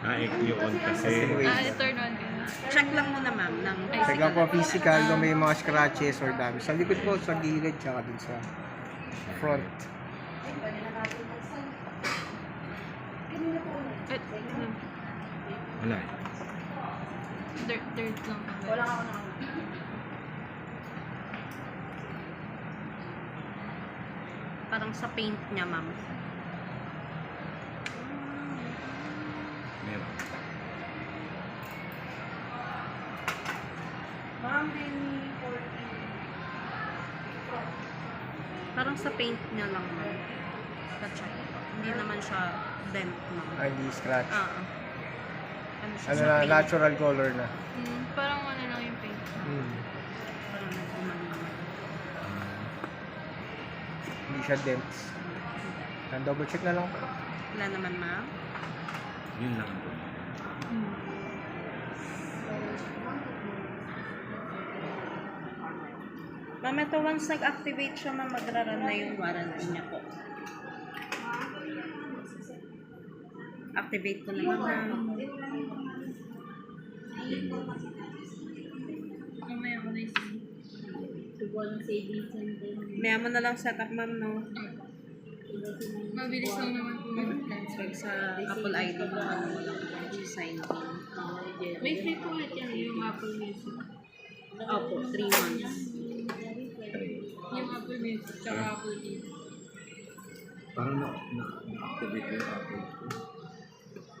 Yun kasi. turn on. Check lang muna ma'am ng Check lang po physical kung may mga scratches or damage. Sa likod po, sa gilid, tsaka dun sa front. Wala. Dirt lang. Wala ka na. Parang sa paint niya ma'am. Meron. Ma'am, parang sa paint niya lang ma'am. Check. Hindi naman siya dent ma'am. Hindi scratch. Ano siya Ano sa na, paint? natural color na. Parang ano lang yung paint. Parang nagumano. Hindi siya dents. Double check na lang po. Wala naman ma'am. Yun lang po. Ma'am, ito once nag-activate siya ma'am, magra-run na yung warranty niya po. Activate ko na ma'am. Mamaya ko na isip. Maya mo na lang setup ma'am, no? Mabilis lang naman po mag-plans. Pag sa Apple ID mo, ano mo lang sign in. May free po ulit yan yung Apple Music. Opo, 3 months. Yung Apple Music, tsaka Apple TV. Parang na-activate yung Apple ko.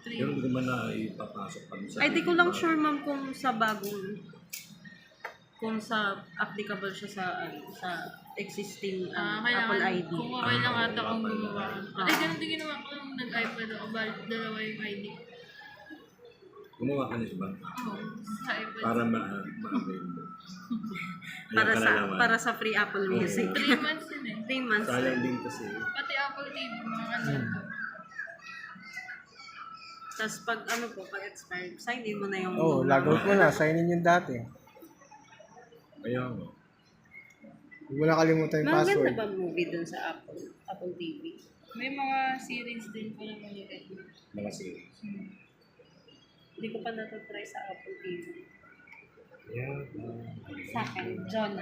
Pero hindi naman na ipapasok pa sa... Ay, di ko lang sure ma'am kung sa bagong, kung sa applicable siya sa existing Apple ID. Kung okay lang ata kung gumawa. Ay, ganun din ginawa ko nung nag-iPad ako. Balik dalawa yung ID. Gumawa ka niya ba? Oo, sa iPad. Para ma-avail mo. Para sa free Apple Music. 3 months yun eh. 3 months. Sayang din kasi. Pati Apple TV, mga ano to. Tapos pag ano po, pag expired, sign in mo na yung... Logout mo na. Sign in yung dati. Kaya nga. Huwag mo na kalimutan yung Maganda password. ba movie dun sa Apple TV? May mga series din pa naman yun. Mga series. Hindi ko pa natatry sa Apple TV. Yeah. Sa akin, John.